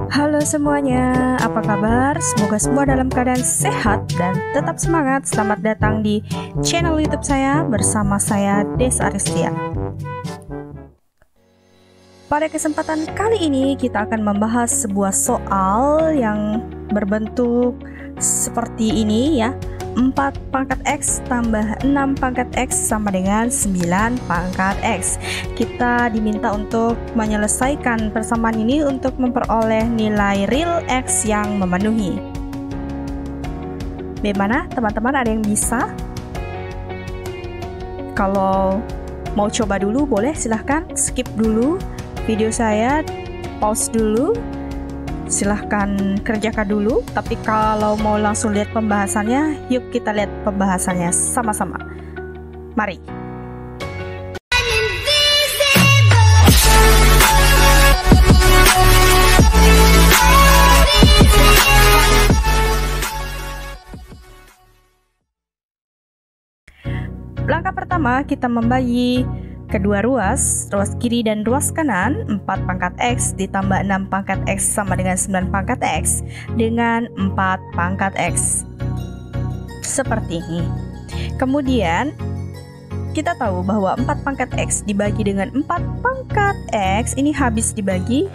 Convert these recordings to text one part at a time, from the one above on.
Halo semuanya, apa kabar? Semoga semua dalam keadaan sehat dan tetap semangat. Selamat datang di channel YouTube saya bersama saya Des Aristia. Pada kesempatan kali ini kita akan membahas sebuah soal yang berbentuk seperti ini ya. 4 pangkat X tambah 6 pangkat X sama dengan 9 pangkat X. Kita diminta untuk menyelesaikan persamaan ini untuk memperoleh nilai real X yang memenuhi. Bagaimana teman-teman, ada yang bisa? Kalau mau coba dulu boleh, silahkan skip dulu video saya, pause dulu, silahkan kerjakan dulu. Tapi kalau mau langsung lihat pembahasannya, yuk kita lihat pembahasannya sama-sama. Mari. Langkah pertama, kita membagi kedua ruas kiri dan ruas kanan. 4 pangkat X ditambah 6 pangkat X sama dengan 9 pangkat X dengan 4 pangkat X. Seperti ini. Kemudian kita tahu bahwa 4 pangkat X dibagi dengan 4 pangkat X ini habis dibagi.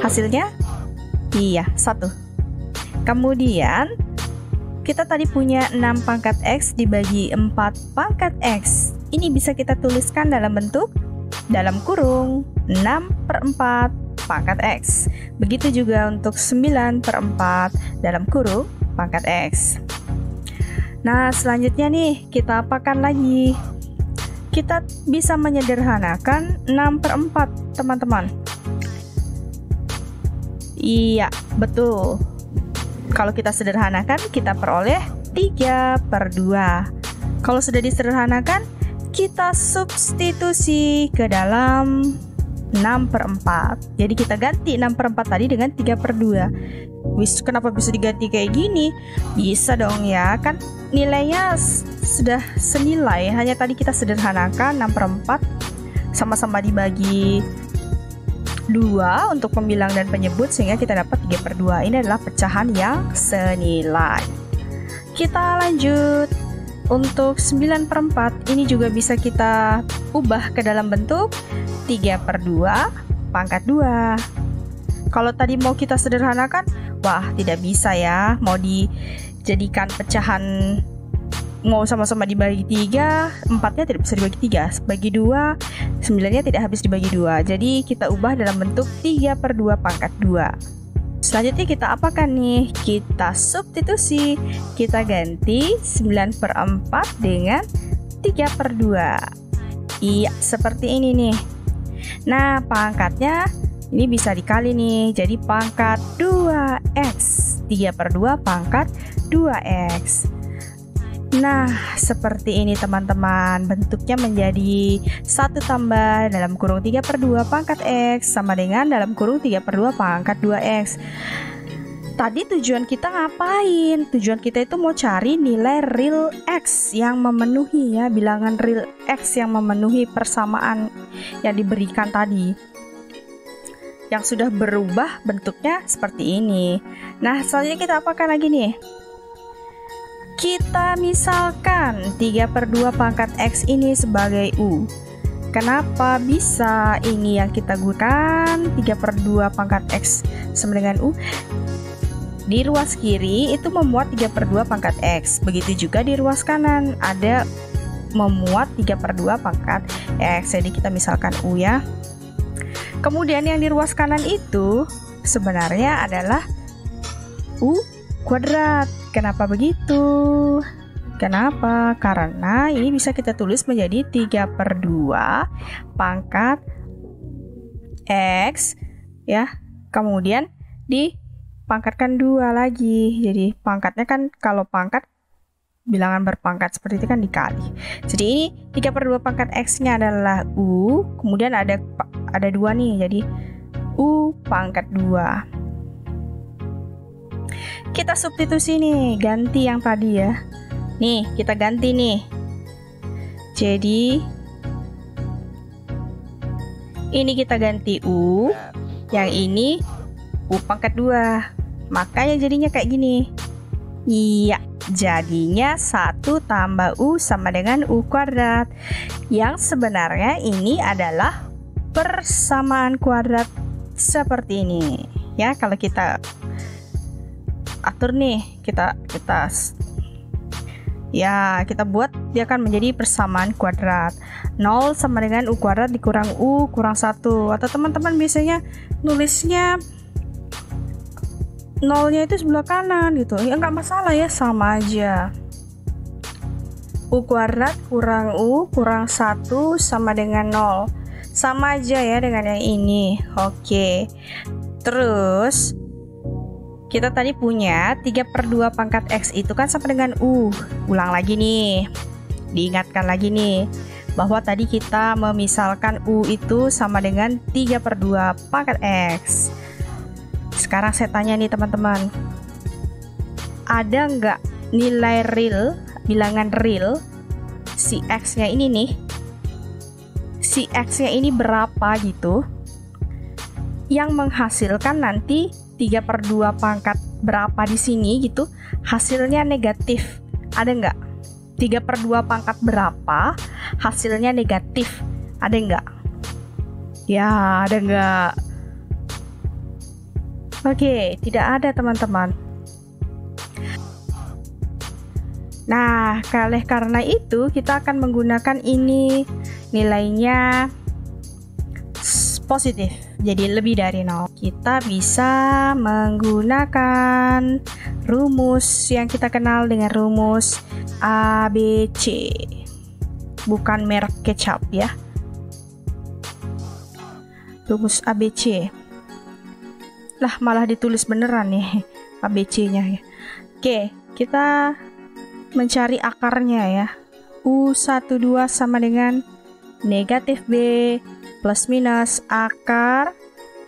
Hasilnya? Iya, 1. Kemudian kita tadi punya 6 pangkat X dibagi 4 pangkat X. Ini bisa kita tuliskan dalam bentuk dalam kurung 6/4 pangkat X. Begitu juga untuk 9/4 dalam kurung pangkat X. Nah, selanjutnya nih, kita apakan lagi? Kita bisa menyederhanakan 6/4, teman-teman. Iya, betul. Kalau kita sederhanakan, kita peroleh 3/2. Kalau sudah disederhanakan, kita substitusi ke dalam 6/4. Jadi kita ganti 6/4 tadi dengan 3/2. Kenapa bisa diganti kayak gini? Bisa dong ya, kan nilainya sudah senilai. Hanya tadi kita sederhanakan 6/4 sama-sama dibagi 2 untuk pembilang dan penyebut, sehingga kita dapat 3/2. Ini adalah pecahan yang senilai. Kita lanjut. Untuk 9/4 ini juga bisa kita ubah ke dalam bentuk 3/2 pangkat 2. Kalau tadi mau kita sederhanakan, wah tidak bisa ya. Mau dijadikan pecahan, mau sama-sama dibagi 3, 4-nya tidak bisa dibagi 3, bagi 2, 9-nya tidak habis dibagi 2. Jadi kita ubah dalam bentuk 3/2 pangkat 2. Selanjutnya kita apakan nih? Kita substitusi. Kita ganti 9/4 dengan 3/2. Iya, seperti ini nih. Nah, pangkatnya ini bisa dikali nih. Jadi pangkat 2X. 3/2 pangkat 2X. Nah, seperti ini teman-teman. Bentuknya menjadi 1 tambah dalam kurung 3/2 pangkat X sama dengan dalam kurung 3/2 pangkat 2X. Tadi tujuan kita ngapain? Tujuan kita itu mau cari nilai real X yang memenuhi ya, bilangan real X yang memenuhi persamaan yang diberikan tadi, yang sudah berubah bentuknya seperti ini. Nah, selanjutnya kita apakan lagi nih? Kita misalkan 3/2 pangkat X ini sebagai U. Kenapa bisa ini yang kita gunakan 3/2 pangkat X sama dengan U? Di ruas kiri itu memuat 3/2 pangkat X. Begitu juga di ruas kanan ada memuat 3/2 pangkat X. Jadi kita misalkan U ya. Kemudian yang di ruas kanan itu sebenarnya adalah U kuadrat. Kenapa begitu? Kenapa? Karena ini bisa kita tulis menjadi 3/2 pangkat X ya. Kemudian dipangkatkan 2 lagi. Jadi pangkatnya kan, kalau pangkat bilangan berpangkat seperti itu kan dikali. Jadi ini 3/2 pangkat X-nya adalah U. Kemudian ada 2 nih. Jadi U pangkat 2. Kita substitusi nih, ganti yang tadi ya. Nih, kita ganti nih. Jadi ini kita ganti U, Yang ini U pangkat 2. Makanya jadinya kayak gini. Iya, jadinya 1 tambah U sama dengan U kuadrat. Yang sebenarnya ini adalah persamaan kuadrat seperti ini. Ya, kalau kita atur nih, kita buat, dia akan menjadi persamaan kuadrat. 0 sama dengan U kuadrat dikurang U kurang 1. Atau teman-teman biasanya nulisnya 0-nya itu sebelah kanan gitu. Ya nggak masalah ya, sama aja. U kuadrat kurang U kurang 1 sama dengan 0. Sama aja ya dengan yang ini. Oke. Terus kita tadi punya 3/2 pangkat X itu kan sama dengan U. Ulang lagi nih. Diingatkan lagi nih bahwa tadi kita memisalkan U itu sama dengan 3/2 pangkat X. Sekarang saya tanya nih teman-teman, ada nggak nilai real, bilangan real si X-nya ini nih, si X-nya ini berapa gitu, yang menghasilkan nanti 3/2 pangkat berapa di sini gitu, hasilnya negatif? Ada nggak? 3/2 pangkat berapa hasilnya negatif? Ada nggak? Ya, ada nggak? Oke, tidak ada teman-teman. Nah, karena itu kita akan menggunakan ini, nilainya positif, jadi lebih dari 0. Kita bisa menggunakan rumus yang kita kenal dengan rumus ABC. Bukan merek kecap ya. Rumus ABC. Lah, malah ditulis beneran nih ABC-nya ya. Oke, kita mencari akarnya ya. U12 sama dengan negatif B plus minus akar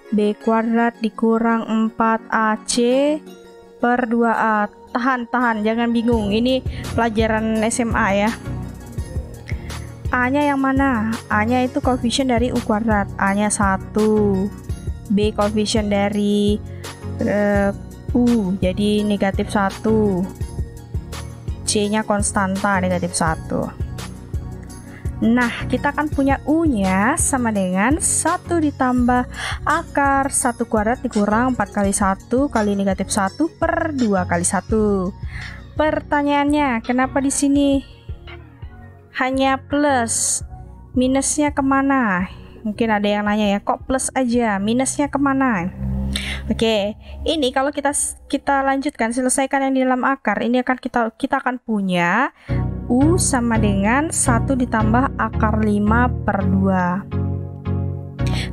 B kuadrat dikurang 4AC per 2A. Tahan, jangan bingung, ini pelajaran SMA ya. A-nya yang mana? A-nya itu koefisien dari U kuadrat, A-nya 1. B koefisien dari U, jadi negatif 1. C-nya konstanta negatif 1. Nah, kita akan punya U-nya sama dengan 1 ditambah akar 1 kuadrat dikurang 4 kali 1 kali negatif 1 per 2 kali 1. Pertanyaannya, kenapa di sini hanya plus? Minusnya kemana? Mungkin ada yang nanya ya, kok plus aja, minusnya kemana? Oke, ini kalau kita lanjutkan, selesaikan yang di dalam akar, ini akan kita akan punya U sama dengan 1 ditambah akar 5 per 2.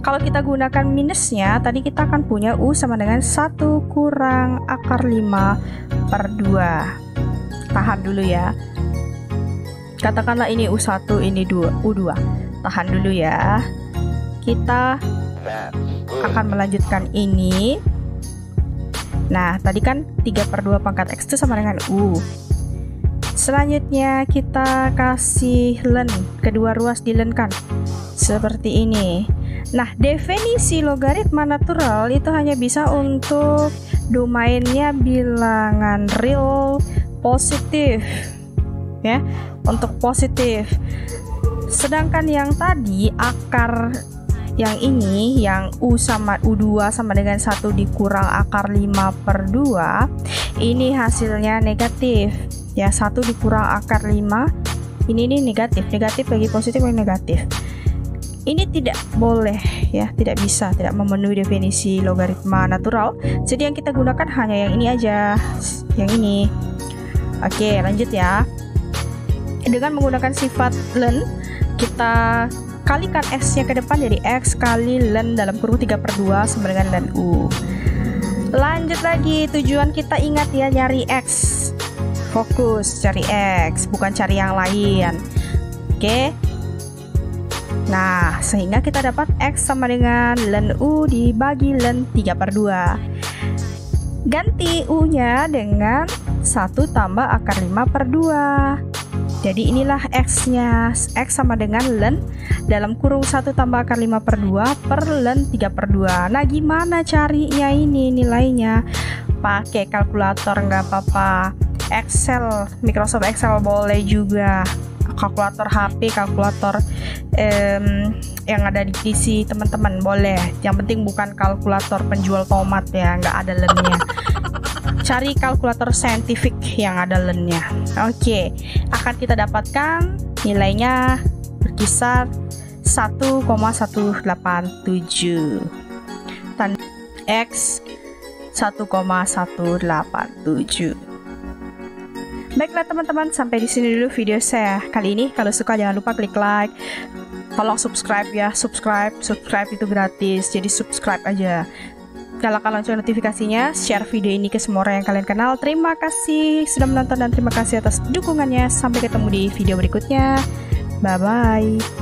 Kalau kita gunakan minusnya, tadi kita akan punya U sama dengan 1 kurang akar 5 per 2. Tahan dulu ya. Katakanlah ini U1, ini U2. Tahan dulu ya. Kita akan melanjutkan ini. Nah, tadi kan 3/2 pangkat X itu sama dengan U. Selanjutnya kita kasih len, kedua ruas dilenkan seperti ini. Nah, definisi logaritma natural itu hanya bisa untuk domainnya bilangan real positif ya, untuk positif. Sedangkan yang tadi akar yang ini, yang U sama U2 sama dengan 1 dikurang akar 5 per 2, ini hasilnya negatif ya. 1 dikurang akar 5, ini negatif bagi positif bagi negatif. Ini tidak boleh ya, tidak bisa, tidak memenuhi definisi logaritma natural. Jadi yang kita gunakan hanya yang ini aja, yang ini. Oke, lanjut ya. Dengan menggunakan sifat len, kita kalikan X-nya ke depan jadi X kali len dalam kurung 3/2 sama dengan len U. Lanjut lagi, tujuan kita ingat ya, nyari X. Fokus cari X, bukan cari yang lain. Oke. Nah, sehingga kita dapat X sama dengan len U dibagi len 3/2. Ganti U-nya dengan 1 tambah akar 5 per 2. Jadi inilah X-nya. X sama dengan len dalam kurung 1 tambah akar 5/2 per len 3/2. Nah, gimana carinya ini nilainya? Pakai kalkulator nggak apa-apa. Excel, Microsoft Excel boleh juga. Kalkulator HP, kalkulator yang ada di PC teman-teman boleh. Yang penting bukan kalkulator penjual tomat ya, nggak ada lennya. Cari kalkulator saintifik yang ada lennya. Oke, akan kita dapatkan nilainya berkisar 1,187 dan X 1,187. Baiklah teman-teman, sampai di sini dulu video saya kali ini. Kalau suka jangan lupa klik like. Tolong subscribe ya, subscribe itu gratis. Jadi subscribe aja. Nyalakan lonceng notifikasinya, share video ini ke semua orang yang kalian kenal. Terima kasih sudah menonton dan terima kasih atas dukungannya. Sampai ketemu di video berikutnya. Bye bye.